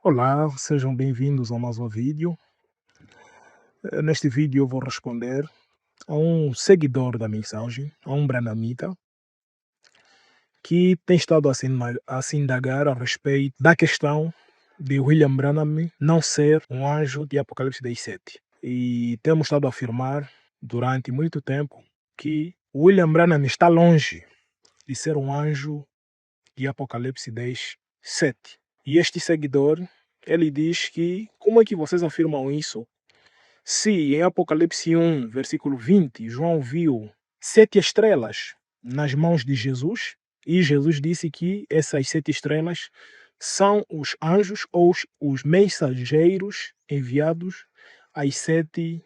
Olá, sejam bem-vindos a mais um vídeo. Neste vídeo eu vou responder a um seguidor da mensagem, a um branamita, que tem estado a se indagar a respeito da questão de William Branham não ser um anjo de Apocalipse 17. E temos estado a afirmar durante muito tempo que William Branham está longe de ser um anjo de Apocalipse 17. E este seguidor, ele diz que como é que vocês afirmam isso? Se em Apocalipse 1, versículo 20, João viu 7 estrelas nas mãos de Jesus, e Jesus disse que essas 7 estrelas são os anjos ou os mensageiros enviados às 7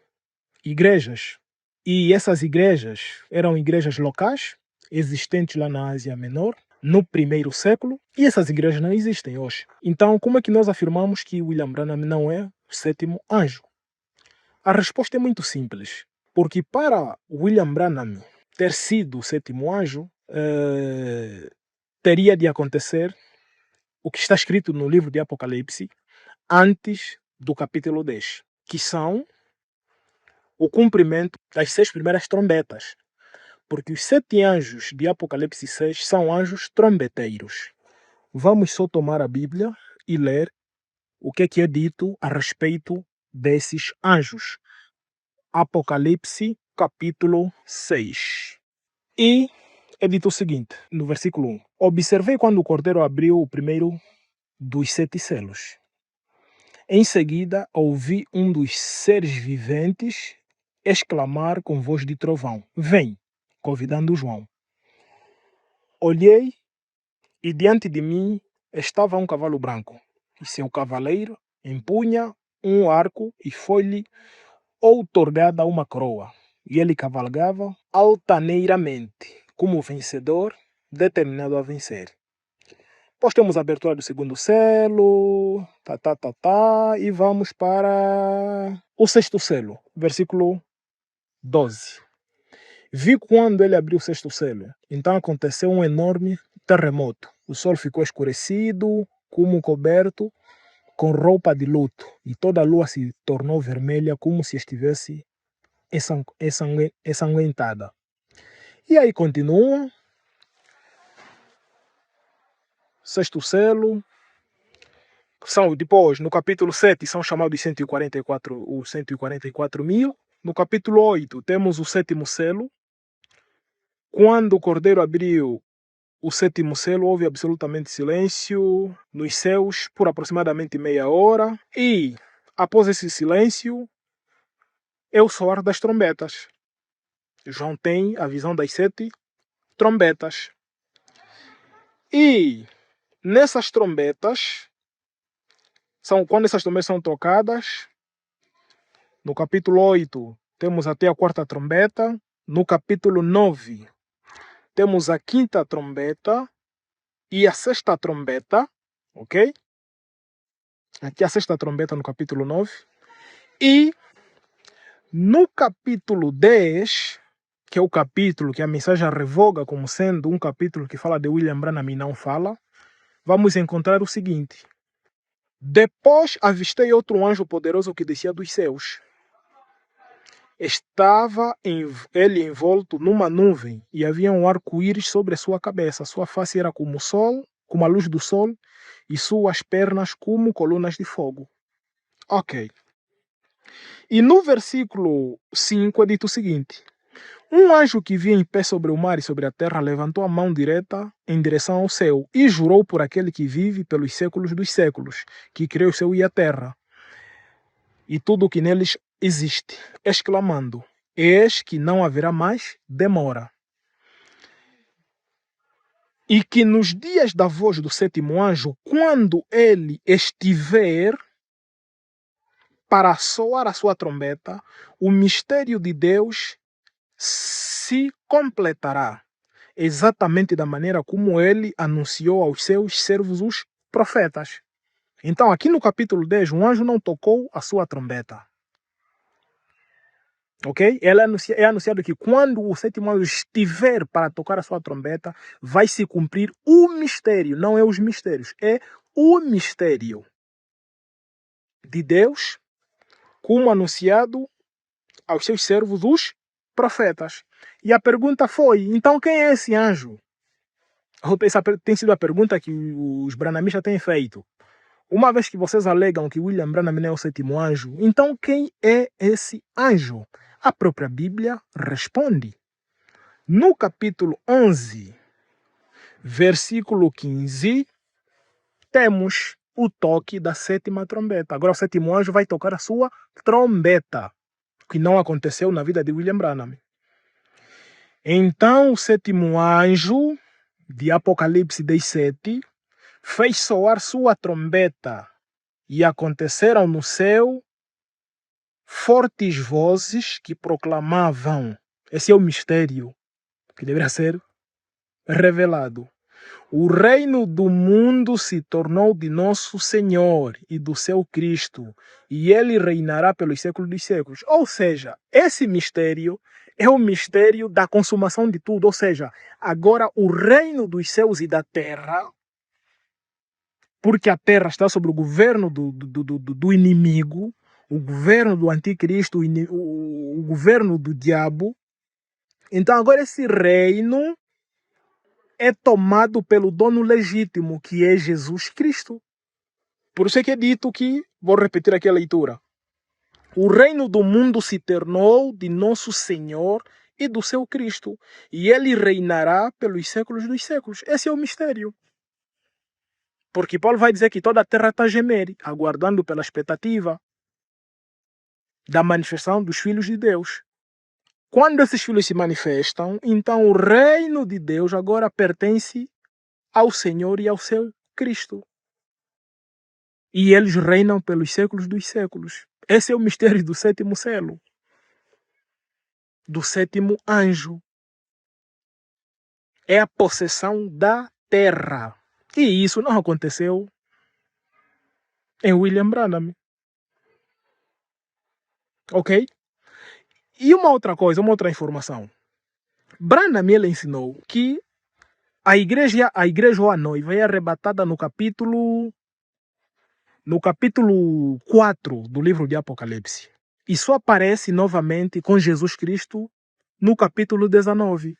igrejas. E essas igrejas eram igrejas locais, existentes lá na Ásia Menor, no primeiro século, e essas igrejas não existem hoje. Então, como é que nós afirmamos que William Branham não é o sétimo anjo? A resposta é muito simples, porque para William Branham ter sido o sétimo anjo, teria de acontecer o que está escrito no livro de Apocalipse antes do capítulo 10, que são o cumprimento das 6 primeiras trombetas, porque os 7 anjos de Apocalipse 6 são anjos trombeteiros. Vamos só tomar a Bíblia e ler o que é dito a respeito desses anjos. Apocalipse, capítulo 6. E é dito o seguinte, no versículo 1. Observei quando o cordeiro abriu o primeiro dos 7 selos. Em seguida, ouvi um dos seres viventes exclamar com voz de trovão: Vem, convidando João. Olhei e diante de mim estava um cavalo branco, e seu cavaleiro empunha um arco e foi-lhe outorgada uma coroa, e ele cavalgava altaneiramente, como vencedor, determinado a vencer. Depois temos a abertura do segundo selo, e vamos para o sexto selo, versículo 12. Vi quando ele abriu o sexto selo, então aconteceu um enorme terremoto. O sol ficou escurecido, como coberto com roupa de luto, e toda a lua se tornou vermelha como se estivesse ensanguentada. E aí continua, sexto selo, depois no capítulo 7 são chamados 144, os 144 mil. No capítulo 8 temos o sétimo selo. Quando o cordeiro abriu o sétimo selo, houve absolutamente silêncio nos céus por aproximadamente meia hora. E após esse silêncio, é o soar das trombetas. João tem a visão das 7 trombetas. E nessas trombetas, quando essas trombetas são tocadas, no capítulo 8 temos até a quarta trombeta, no capítulo 9 temos a quinta trombeta e a sexta trombeta, ok? Aqui a sexta trombeta no capítulo 9. E no capítulo 10, que é o capítulo que a mensagem revoga como sendo um capítulo que fala de William Branham e não fala, vamos encontrar o seguinte. Depois avistei outro anjo poderoso que descia dos céus. Estava ele envolto numa nuvem e havia um arco-íris sobre a sua cabeça. Sua face era como o sol, como a luz do sol, e suas pernas como colunas de fogo. Ok. E no versículo 5 é dito o seguinte. Um anjo que via em pé sobre o mar e sobre a terra levantou a mão direita em direção ao céu e jurou por aquele que vive pelos séculos dos séculos, que criou o céu e a terra, e tudo o que neles existe, exclamando: Eis que não haverá mais demora. E que nos dias da voz do sétimo anjo, quando ele estiver para soar a sua trombeta, o mistério de Deus se completará, exatamente da maneira como ele anunciou aos seus servos, os profetas. Então, aqui no capítulo 10, o anjo não tocou a sua trombeta. Ok? É anunciado que quando o sétimo anjo estiver para tocar a sua trombeta, vai se cumprir o mistério. Não é os mistérios, é o mistério. de Deus, como anunciado aos seus servos, os profetas. E a pergunta foi, então quem é esse anjo? Essa tem sido a pergunta que os branamistas têm feito. Uma vez que vocês alegam que William Branham não é o sétimo anjo, então quem é esse anjo? A própria Bíblia responde. No capítulo 11, versículo 15, temos o toque da sétima trombeta. Agora o sétimo anjo vai tocar a sua trombeta, que não aconteceu na vida de William Branham. Então o sétimo anjo, de Apocalipse 17, fez soar sua trombeta, e aconteceram no céu fortes vozes que proclamavam. Esse é o mistério que deveria ser revelado. O reino do mundo se tornou de nosso Senhor e do seu Cristo, e ele reinará pelos séculos dos séculos. Ou seja, esse mistério é o mistério da consumação de tudo. Ou seja, agora o reino dos céus e da terra, porque a terra está sob o governo do inimigo, o governo do anticristo, o governo do diabo. Então agora esse reino é tomado pelo dono legítimo, que é Jesus Cristo. Por isso é que é dito que, vou repetir aqui a leitura, o reino do mundo se tornou de nosso Senhor e do seu Cristo, e ele reinará pelos séculos dos séculos. Esse é o mistério. Porque Paulo vai dizer que toda a terra está a gemer, aguardando pela expectativa da manifestação dos filhos de Deus. Quando esses filhos se manifestam, então o reino de Deus agora pertence ao Senhor e ao seu Cristo. E eles reinam pelos séculos dos séculos. Esse é o mistério do sétimo selo, do sétimo anjo. É a possessão da terra. E isso não aconteceu em William Branham. Ok? E uma outra coisa, uma outra informação. Branham, ele ensinou que a igreja ou a noiva é arrebatada no capítulo 4 do livro de Apocalipse. E só aparece novamente com Jesus Cristo no capítulo 19.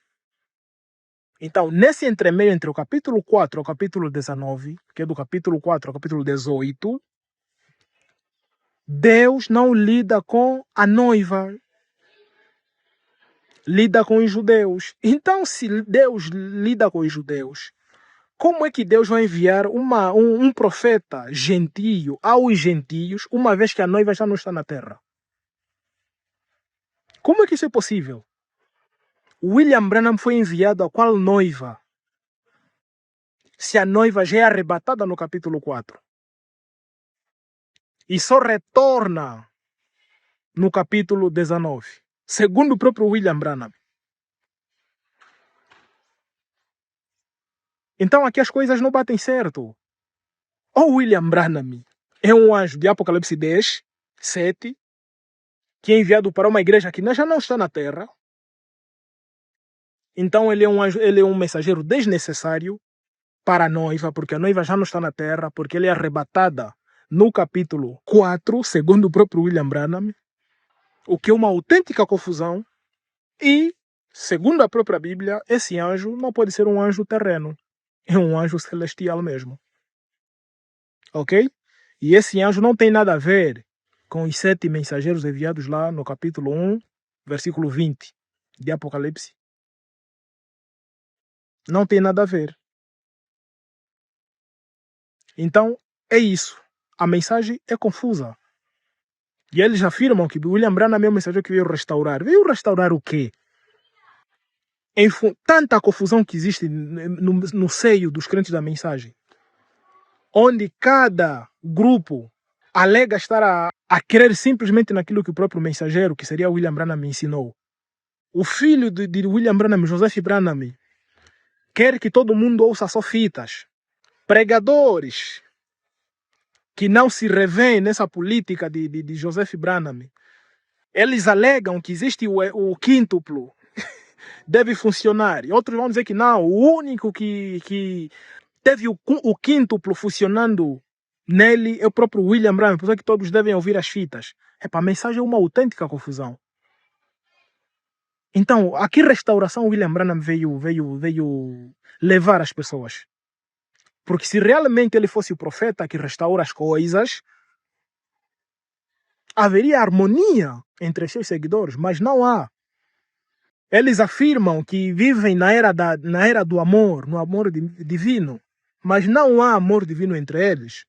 Então, nesse entremeio entre o capítulo 4 e o capítulo 19, que é do capítulo 4 ao capítulo 18, Deus não lida com a noiva, lida com os judeus. Então, se Deus lida com os judeus, como é que Deus vai enviar um profeta gentio aos gentios, uma vez que a noiva já não está na terra? Como é que isso é possível? William Branham foi enviado a qual noiva? Se a noiva já é arrebatada no capítulo 4. E só retorna no capítulo 19. Segundo o próprio William Branham. Então aqui as coisas não batem certo. O William Branham é um anjo de Apocalipse 10, 7, que é enviado para uma igreja que já não está na terra. Então ele é um anjo, ele é um mensageiro desnecessário para a noiva, porque a noiva já não está na terra, porque ele é arrebatada no capítulo 4, segundo o próprio William Branham, o que é uma autêntica confusão. E, segundo a própria Bíblia, esse anjo não pode ser um anjo terreno, é um anjo celestial mesmo. Ok? E esse anjo não tem nada a ver com os 7 mensageiros enviados lá no capítulo 1, versículo 20 de Apocalipse. Não tem nada a ver. Então, é isso. A mensagem é confusa. E eles afirmam que William Branham é o mensageiro que veio restaurar. Veio restaurar o quê? Tanta confusão que existe no seio dos crentes da mensagem, onde cada grupo alega estar a crer simplesmente naquilo que o próprio mensageiro, que seria William Branham, ensinou. O filho de William Branham, Joseph Branham, quer que todo mundo ouça só fitas. Pregadores que não se revêem nessa política de Joseph Branham, eles alegam que existe o quíntuplo, deve funcionar. E outros vão dizer que não, o único que teve o quíntuplo funcionando Nele, é o próprio William Branham, por isso é que todos devem ouvir as fitas. A mensagem é uma autêntica confusão. Então, a que restauração William Branham veio levar as pessoas? Porque se realmente ele fosse o profeta que restaura as coisas, haveria harmonia entre os seus seguidores, mas não há. Eles afirmam que vivem na era do amor, no amor divino, mas não há amor divino entre eles.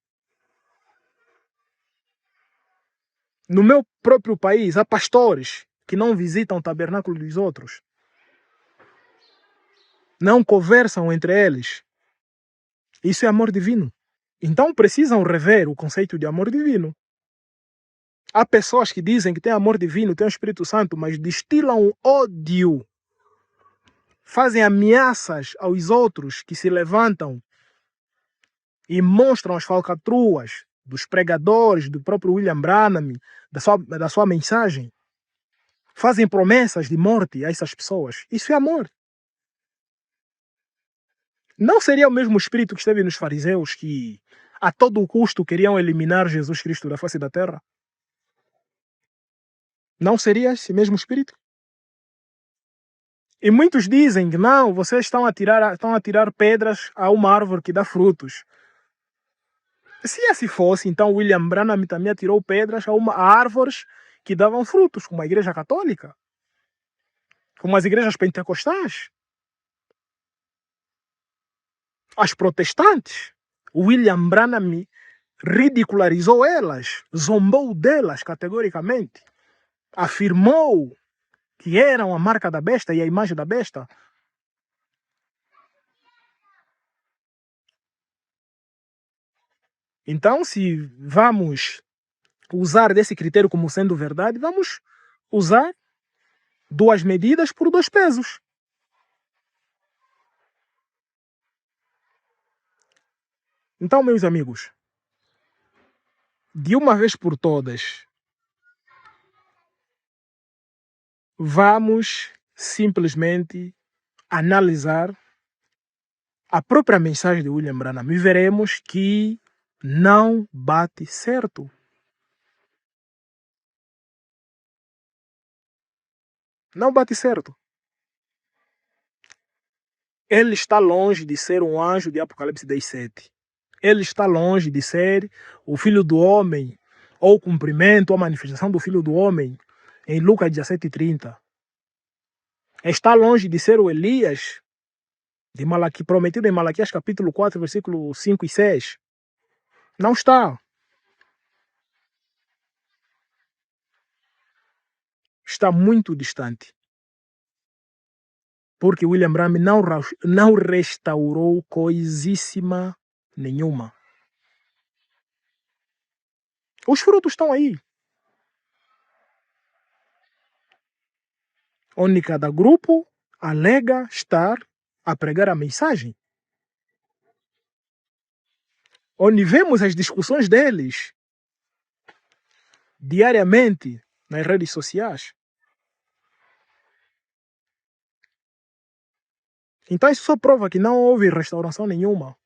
No meu próprio país, há pastores que não visitam o tabernáculo dos outros, não conversam entre eles. Isso é amor divino. Então precisam rever o conceito de amor divino. Há pessoas que dizem que têm amor divino, têm o Espírito Santo, mas destilam ódio. Fazem ameaças aos outros que se levantam e mostram as falcatruas dos pregadores, do próprio William Branham, da sua mensagem. Fazem promessas de morte a essas pessoas. Isso é amor. Não seria o mesmo espírito que esteve nos fariseus que a todo custo queriam eliminar Jesus Cristo da face da terra? Não seria esse mesmo espírito? E muitos dizem que não, vocês estão a tirar pedras a uma árvore que dá frutos. Se assim fosse, então William Branham também atirou pedras a árvores que davam frutos, como a Igreja Católica, como as igrejas pentecostais, as protestantes. William Branham ridicularizou elas, zombou delas categoricamente, afirmou que eram a marca da besta e a imagem da besta. Então, se vamos usar desse critério como sendo verdade, vamos usar duas medidas por dois pesos. Então, meus amigos, de uma vez por todas, vamos simplesmente analisar a própria mensagem de William Branham e veremos que não bate certo. Não bate certo. Ele está longe de ser um anjo de Apocalipse 10:7. Ele está longe de ser o Filho do Homem, ou o cumprimento, ou a manifestação do Filho do Homem, em Lucas 17:30. Está longe de ser o Elias, prometido em Malaquias capítulo 4, versículo 5 e 6. Não está. Está muito distante. Porque William Branham não restaurou coisíssima nenhuma. Os frutos estão aí. Onde cada grupo alega estar a pregar a mensagem. Onde vemos as discussões deles diariamente nas redes sociais. Então isso só prova que não houve restauração nenhuma.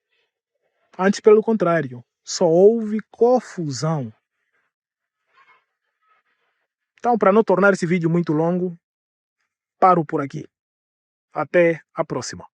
Antes, pelo contrário, só houve confusão. Então, para não tornar esse vídeo muito longo, paro por aqui. Até a próxima.